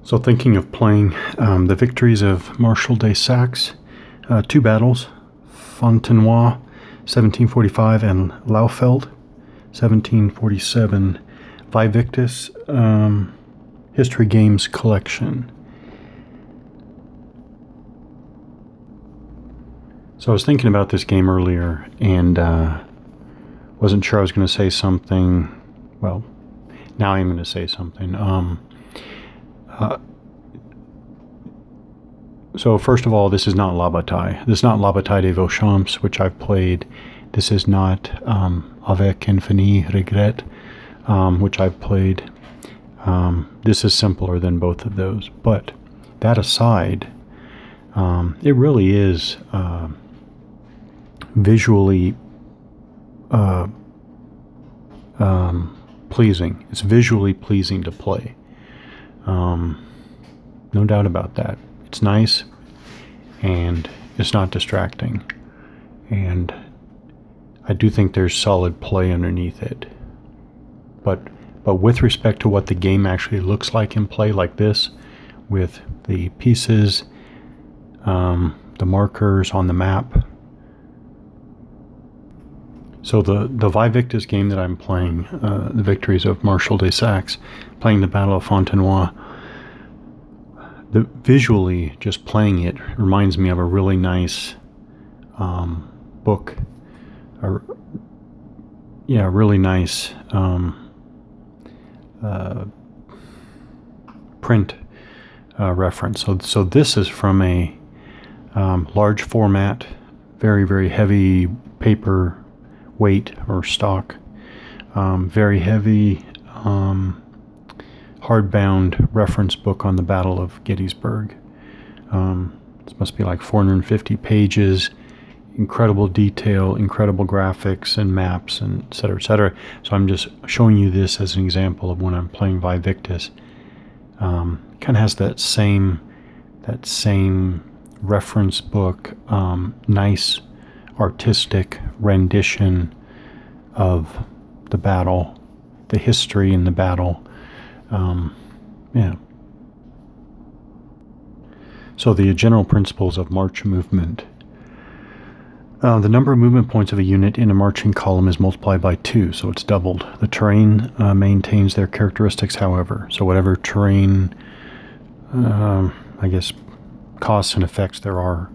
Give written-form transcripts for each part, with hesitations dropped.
So thinking of playing the victories of Marechal de Saxe, two battles, Fontenoy, 1745, and Laufeld, 1747, Victus History Games Collection. So I was thinking about this game earlier and wasn't sure I was going to say something. Well, now I'm going to say something. So first of all, this is not La Bataille. This is not La Bataille des Vauchamps, which I've played. This is not Avec Infini Regret, which I've played. This is simpler than both of those. But that aside, it really is visually pleasing. It's visually pleasing to play. No doubt about that. It's nice, and it's not distracting. And I do think there's solid play underneath it. But with respect to what the game actually looks like in play, like this, with the pieces, the markers on the map. So the Victus game that I'm playing, the victories of Marechal de Saxe, playing the Battle of Fontenoy, visually, just playing it reminds me of a really nice book. Really nice print reference. So this is from a large format, very, very heavy paper weight or stock, very heavy hardbound reference book on the Battle of Gettysburg. This must be like 450 pages, incredible detail, incredible graphics and maps, and et cetera, et cetera. So I'm just showing you this as an example of when I'm playing Victus. Kind of has that same reference book, nice artistic rendition of the battle, the history in the battle. So the general principles of march movement. The number of movement points of a unit in a marching column is multiplied by 2, so it's doubled. The terrain maintains their characteristics, however. So whatever terrain, costs and effects there are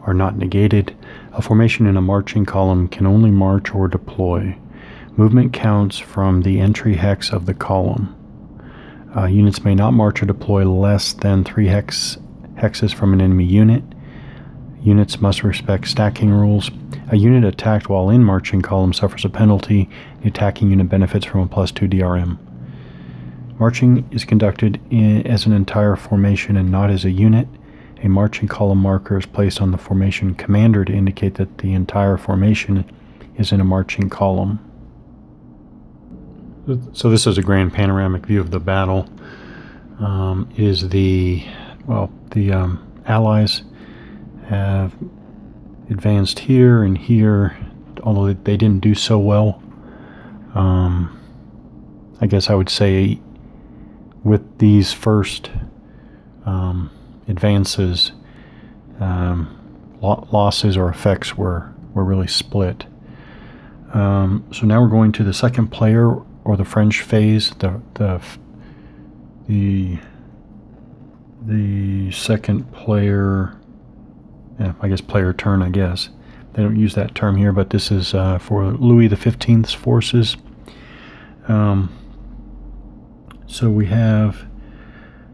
not negated. A formation in a marching column can only march or deploy. Movement counts from the entry hex of the column. Units may not march or deploy less than 3 hexes from an enemy unit. Units must respect stacking rules. A unit attacked while in marching column suffers a penalty. The attacking unit benefits from a +2 DRM. Marching is conducted as an entire formation and not as a unit. A marching column marker is placed on the formation commander to indicate that the entire formation is in a marching column. So this is a grand panoramic view of the battle. The Allies have advanced here and here, although they didn't do so well. I guess I would say with these first advances, losses or effects were really split. So now we're going to the second player, or the French phase, the second player, player turn, I guess. They don't use that term here, but this is for Louis XV's forces. So we have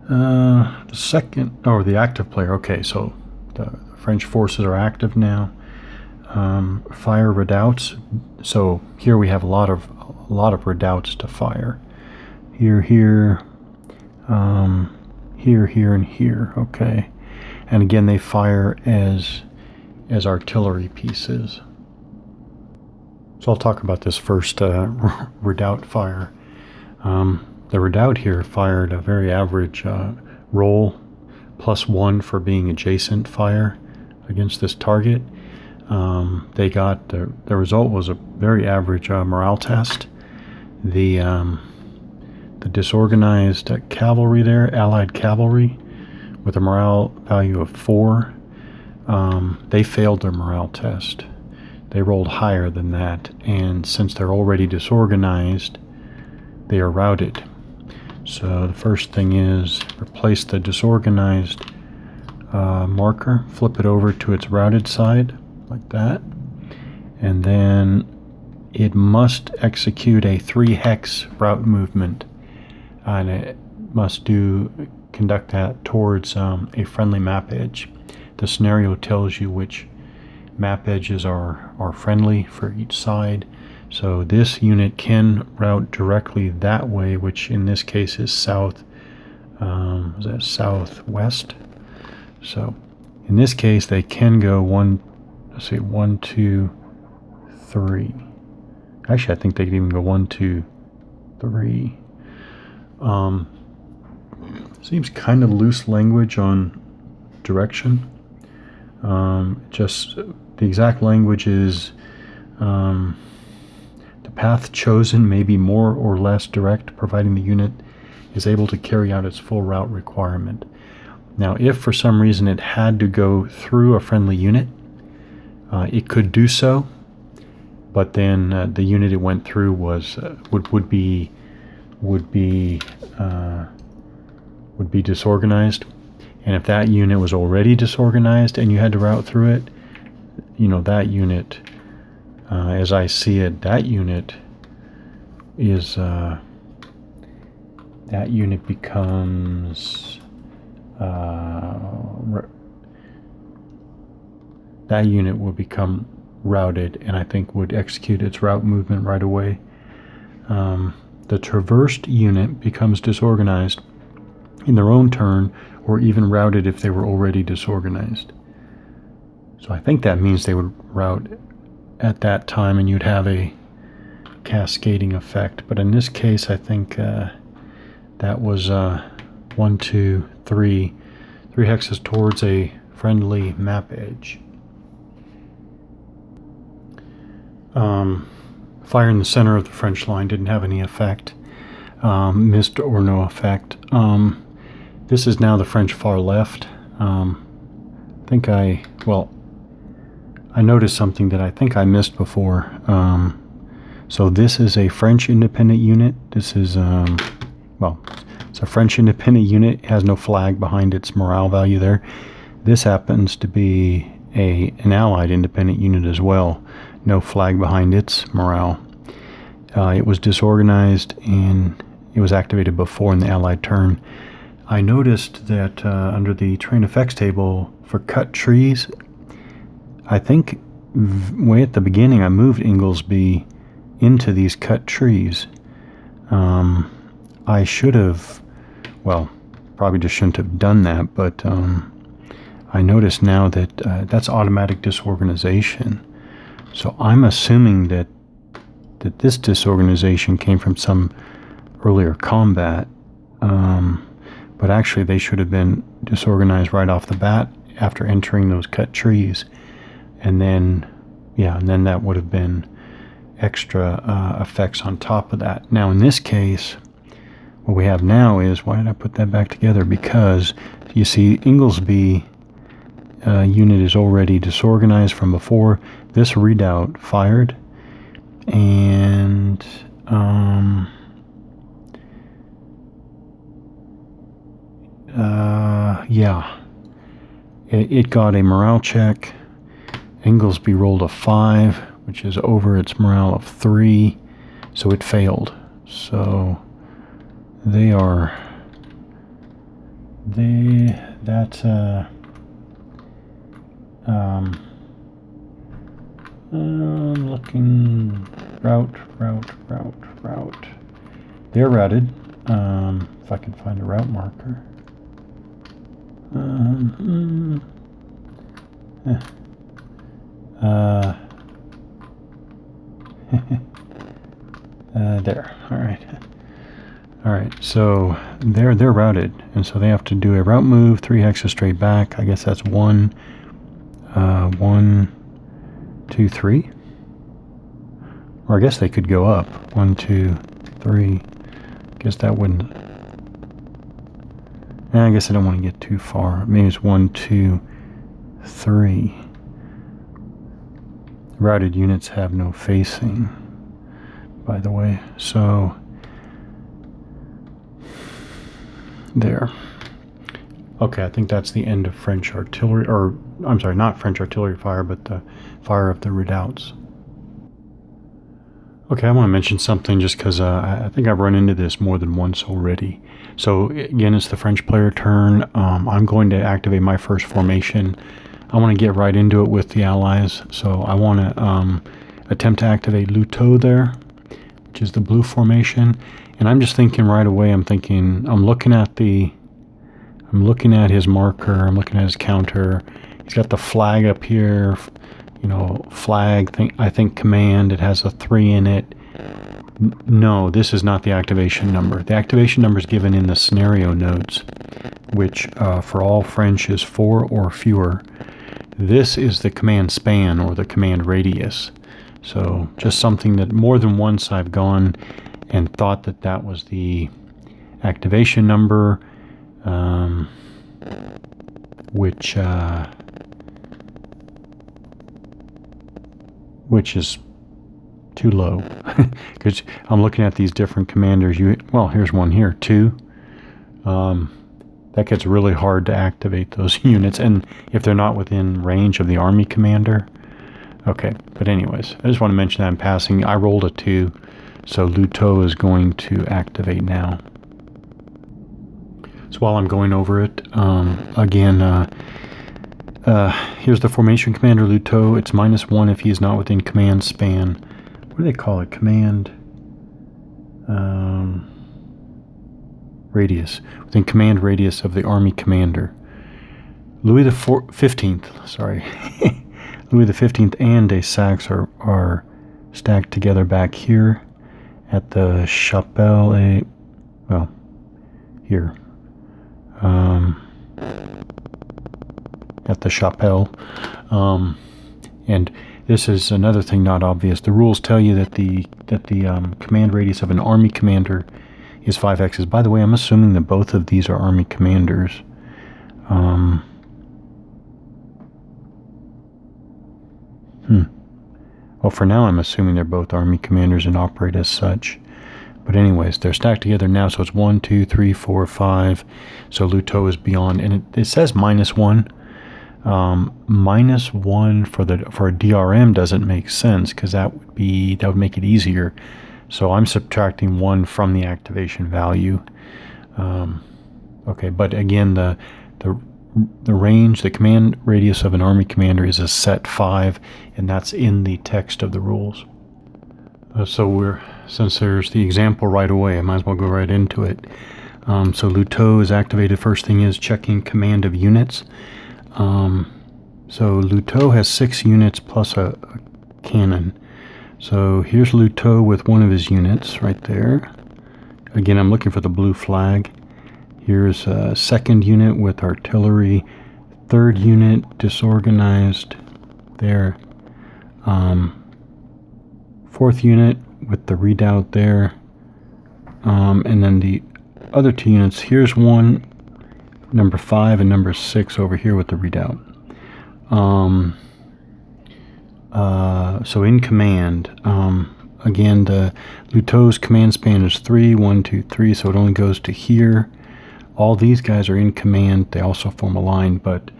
the second, or the active player. Okay, so the French forces are active now. Fire redoubts. So here we have a lot of redoubts to fire. Here, here, and here. Okay, and again they fire as artillery pieces. So I'll talk about this first redoubt fire. The redoubt here fired a very average roll, +1 for being adjacent fire against this target. They got the result was a very average morale test. The the disorganized cavalry there, Allied cavalry, with a morale value of 4. They failed their morale test. They rolled higher than that, and since they're already disorganized, they are routed. So the first thing is replace the disorganized marker, flip it over to its routed side, like that, and then it must execute a 3-hex route movement, and it must conduct that towards a friendly map edge. The scenario tells you which map edges are friendly for each side. So this unit can route directly that way, which in this case is south. Is that southwest? So in this case, they can go 1, 2, 3. Actually, I think they could even go 1, 2, 3. Seems kind of loose language on direction. Just the exact language is the path chosen may be more or less direct, providing the unit is able to carry out its full route requirement. Now, if for some reason it had to go through a friendly unit, it could do so, but then the unit it went through was would be disorganized. And if that unit was already disorganized and you had to route through it, that unit, as I see it, that unit becomes that unit will become routed, and I think would execute its route movement right away. The traversed unit becomes disorganized in their own turn, or even routed if they were already disorganized. So I think that means they would route at that time and you'd have a cascading effect. But in this case, I think that was 1, 2, 3 hexes towards a friendly map edge. Fire in the center of the French line didn't have any effect, missed or no effect. This is now the French far left. I noticed something that I think I missed before. So this is a French independent unit. This is, it's a French independent unit. It has no flag behind its morale value there. This happens to be an Allied independent unit as well. No flag behind its morale. It was disorganized and it was activated before in the Allied turn. I noticed that under the terrain effects table for cut trees, I think way at the beginning I moved Inglesby into these cut trees. I should have, probably just shouldn't have done that, but I notice now that that's automatic disorganization. So I'm assuming that this disorganization came from some earlier combat. But actually they should have been disorganized right off the bat after entering those cut trees. And then that would have been extra effects on top of that. Now in this case, what we have now is, why did I put that back together? Because you see Inglesby unit is already disorganized from before. This redoubt fired, and it got a morale check. Inglesby rolled a 5, which is over its morale of 3, so it failed. So looking route. They're routed. If I can find a route marker. There. All right. So they're routed, and so they have to do a route move 3 hexes straight back. I guess that's 1, 2, 3. Or I guess they could go up 1, 2, 3, Guess that wouldn't. I guess I don't want to get too far. Maybe it's 1, 2, 3. Routed units have no facing, by the way. So there. Okay, I think that's the end of French artillery, or I'm sorry, not French artillery fire, but the fire of the redoubts. Okay, I want to mention something just because I think I've run into this more than once already. So again, it's the French player turn. I'm going to activate my first formation. I want to get right into it with the Allies. So I want to attempt to activate Luteau there, which is the blue formation. And I'm just thinking right away, I'm looking at his marker, I'm looking at his counter. He's got the flag up here. Flag thing, I think command, it has a 3 in it. No, this is not the activation number. The activation number is given in the scenario notes, which for all French is 4 or fewer. This is the command span or the command radius. So just something that more than once I've gone and thought that was the activation number, which is too low, because I'm looking at these different commanders. Here's one here, 2. That gets really hard to activate those units, and if they're not within range of the army commander. Okay, but anyways, I just want to mention that in passing. I rolled a 2, so Luteau is going to activate now. So while I'm going over it, here's the formation commander Luteau. It's -1 if he is not within command span. What do they call it? Command radius. Within command radius of the army commander. Louis the 15th, sorry. Louis the 15th and a Saxe are stacked together back here at the Chapelle. Here. At the Chapelle. And this is another thing not obvious. The rules tell you that the command radius of an army commander is 5 hexes. By the way, I'm assuming that both of these are army commanders. Well, for now, I'm assuming they're both army commanders and operate as such. But anyways, they're stacked together now, so it's 1, 2, 3, 4, 5. So Luteau is beyond, and it says -1. -1 for a DRM doesn't make sense, because that would make it easier. So I'm subtracting 1 from the activation value. Okay, but again, the range, the command radius of an army commander is a set 5, and that's in the text of the rules. Since there's the example right away, I might as well go right into it. So Luteau is activated. First thing is checking command of units. So Luteau has 6 units plus a cannon. So here's Luteau with one of his units right there. Again, I'm looking for the blue flag. Here's a 2nd unit with artillery. 3rd unit disorganized there. 4th unit with the redoubt there. And then the other 2 units, here's one, number 5 and number 6 over here with the redoubt. So in command, again, the Luteau's command span is 3, 1, 2, 3, so it only goes to here. All these guys are in command. They also form a line, but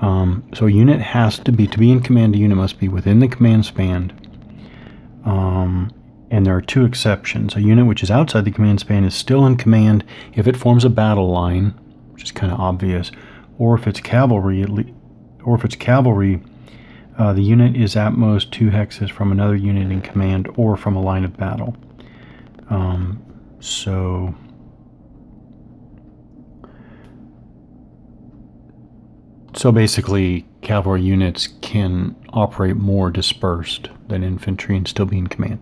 so a unit has to be in command. A unit must be within the command span. And there are 2 exceptions. A unit which is outside the command span is still in command if it forms a battle line, which is kind of obvious, or if it's cavalry. The unit is at most 2 hexes from another unit in command or from a line of battle. So basically, cavalry units can operate more dispersed than infantry and still be in command.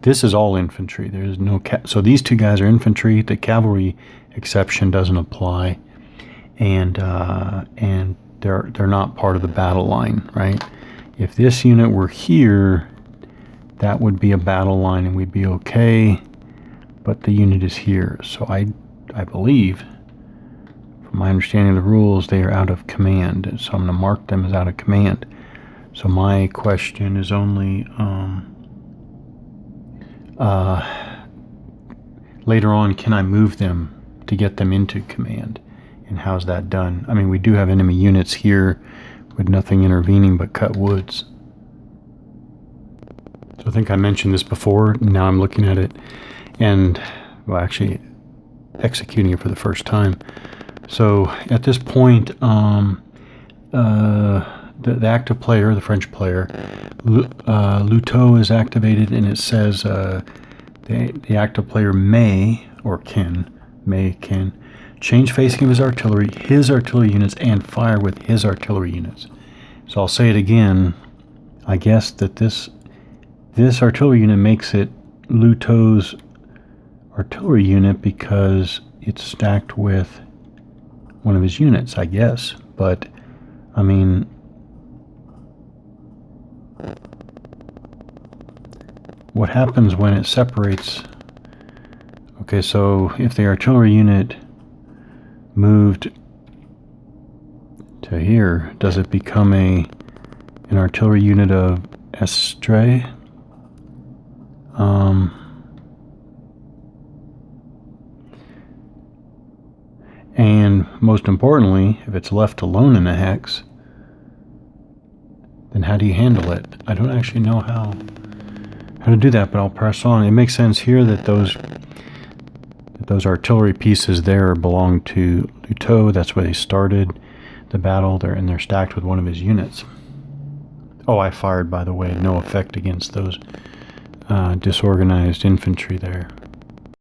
This is all infantry. There's no so these 2 guys are infantry. The cavalry exception doesn't apply, and they're not part of the battle line, right? If this unit were here, that would be a battle line and we'd be okay. but the unit is here. So I believe, from my understanding of the rules, they are out of command. So I'm going to mark them as out of command. So my question is only later on, can I move them to get them into command? And how's that done? I mean, we do have enemy units here with nothing intervening but cut woods. So I think I mentioned this before. Now I'm looking at it and, well, actually executing it for the first time. So at this point, the active player, the French player, Luteau is activated, and it says the active player may change facing of his artillery units, and fire with his artillery units. So I'll say it again. I guess that this artillery unit makes it Luteau's artillery unit because it's stacked with one of his units, I guess. But, I mean, what happens when it separates? Okay, so if the artillery unit moved to here, does it become an artillery unit of Estre? And most importantly, if it's left alone in a hex, then how do you handle it? I don't actually know how to do that, but I'll press on. It makes sense here that those artillery pieces there belong to Luteau. That's where they started the battle there, and they're stacked with one of his units. Oh, I fired, by the way. No effect against those disorganized infantry there.